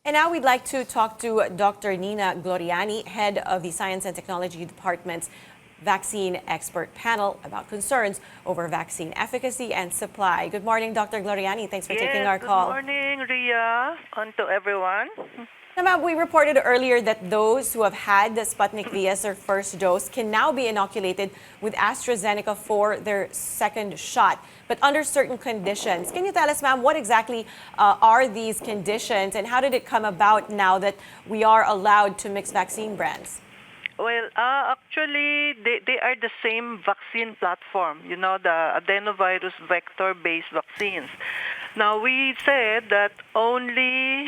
And now we'd like to talk to Dr. Nina Gloriani, head of the Science and Technology Department's Vaccine Expert Panel, about concerns over vaccine efficacy and supply. Good morning, Dr. Gloriani. Thanks for taking our call. Good morning, Ria, and to everyone. Now, ma'am, we reported earlier that those who have had the Sputnik V as their first dose can now be inoculated with AstraZeneca for their second shot, but under certain conditions. Can you tell us, ma'am, what exactly are these conditions, and how did it come about now that we are allowed to mix vaccine brands? Well, actually, they are the same vaccine platform, the adenovirus vector-based vaccines. Now, we said that only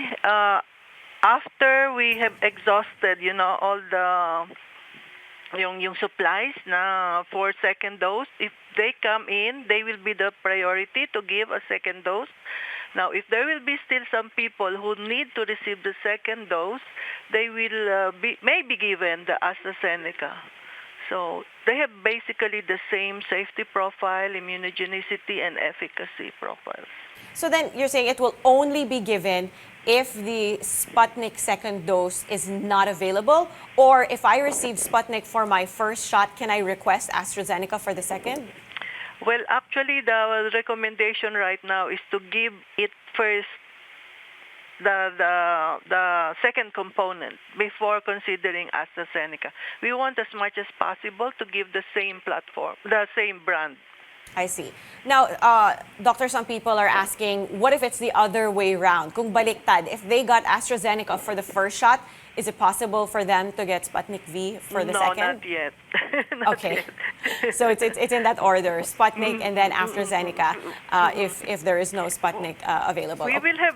after we have exhausted, all the yung supplies na for second dose, if they come in, they will be the priority to give a second dose. Now, if there will be still some people who need to receive the second dose, they will may be given the AstraZeneca. So they have basically the same safety profile, immunogenicity, and efficacy profiles. So then you're saying it will only be given if the Sputnik second dose is not available, or if I receive Sputnik for my first shot, can I request AstraZeneca for the second? Well, actually, the recommendation right now is to give it first, the second component, before considering AstraZeneca. We want as much as possible to give the same platform, the same brand. I see. Now, doctor, some people are asking, what if it's the other way around? Kung baliktad, if they got AstraZeneca for the first shot, is it possible for them to get Sputnik V for the second? No, not yet. Not okay. Yet. So it's in that order, Sputnik and then AstraZeneca, if there is no Sputnik available. We will have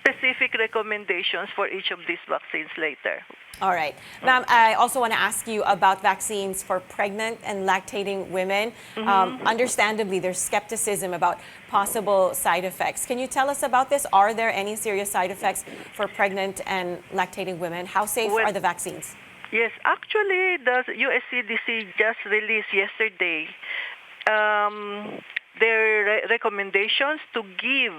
specific recommendations for each of these vaccines later. All right. Ma'am, I also want to ask you about vaccines for pregnant and lactating women. Understandably, there's skepticism about possible side effects. Can you tell us about this? Are there any serious side effects for pregnant and lactating women? How safe are the vaccines? Yes, actually, the US CDC just released yesterday their recommendations to give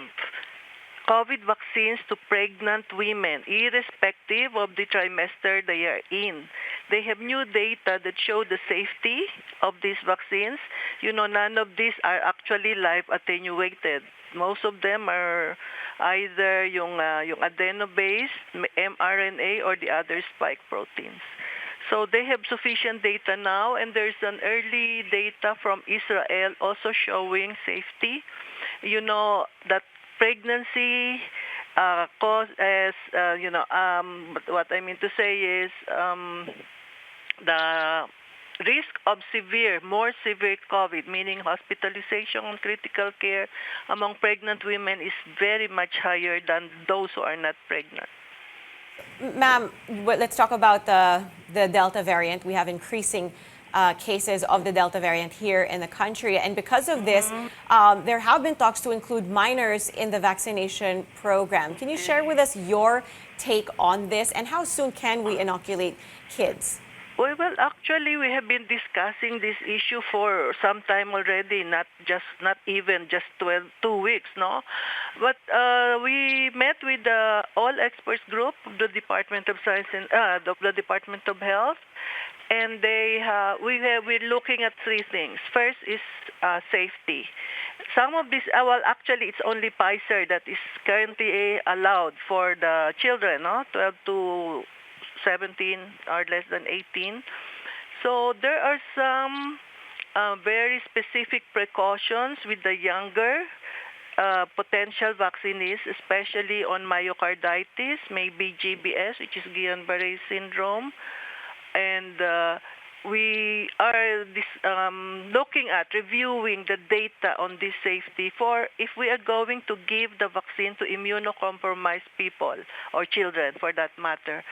COVID vaccines to pregnant women, irrespective of the trimester they are in. They have new data that show the safety of these vaccines. None of these are actually live attenuated. Most of them are either yung adeno-based, mRNA, or the other spike proteins. So they have sufficient data now, and there's an early data from Israel also showing safety. That pregnancy cause as what I mean to say is the risk of more severe COVID, meaning hospitalization and critical care among pregnant women, is very much higher than those who are not pregnant. Ma'am, let's talk about the Delta variant. We have increasing cases of the Delta variant here in the country. And because of this, there have been talks to include minors in the vaccination program. Can you share with us your take on this, and how soon can we inoculate kids? Well, actually, we have been discussing this issue for some time already, not even just 2 weeks, no? But we met with the all experts group of the Department of Science and the Department of Health, and we're looking at three things. First is safety. Some of these, actually, it's only Pfizer that is currently allowed for the children, no? 12 to 17 or less than 18. So there are some very specific precautions with the younger potential vaccinees, especially on myocarditis, maybe GBS, which is Guillain-Barré syndrome. And we are looking at reviewing the data on this safety for if we are going to give the vaccine to immunocompromised people or children for that matter.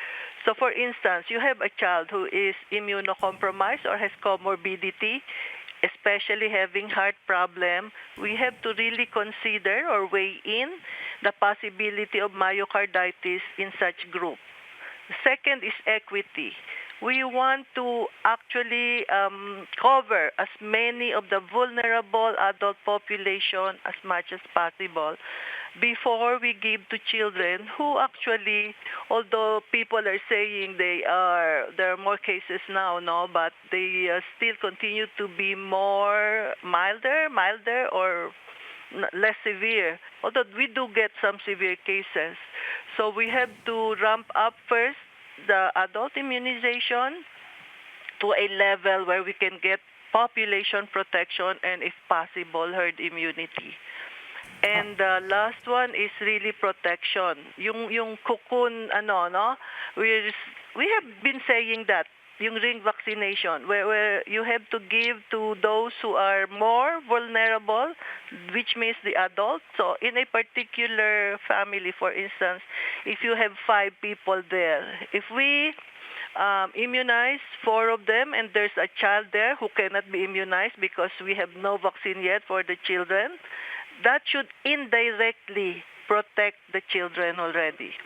So for instance, you have a child who is immunocompromised or has comorbidity, especially having heart problem, we have to really consider or weigh in the possibility of myocarditis in such group. Second is equity. We want to actually cover as many of the vulnerable adult population as much as possible. before we give to children who actually, although people are saying there are more cases now, no, but they still continue to be more milder or less severe. Although we do get some severe cases. So we have to ramp up first the adult immunization to a level where we can get population protection and, if possible, herd immunity. And the last one is really protection. Yung cocoon, we have been saying that, yung ring vaccination, where you have to give to those who are more vulnerable, which means the adults. So in a particular family, for instance, if you have 5 people there, if we immunize 4 of them and there's a child there who cannot be immunized because we have no vaccine yet for the children, that should indirectly protect the children already.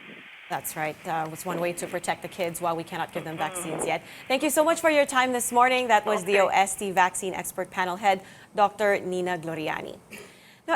That's right. It's one way to protect the kids while we cannot give them vaccines yet. Thank you so much for your time this morning. That was the OST Vaccine Expert Panel Head, Dr. Nina Gloriani. Now,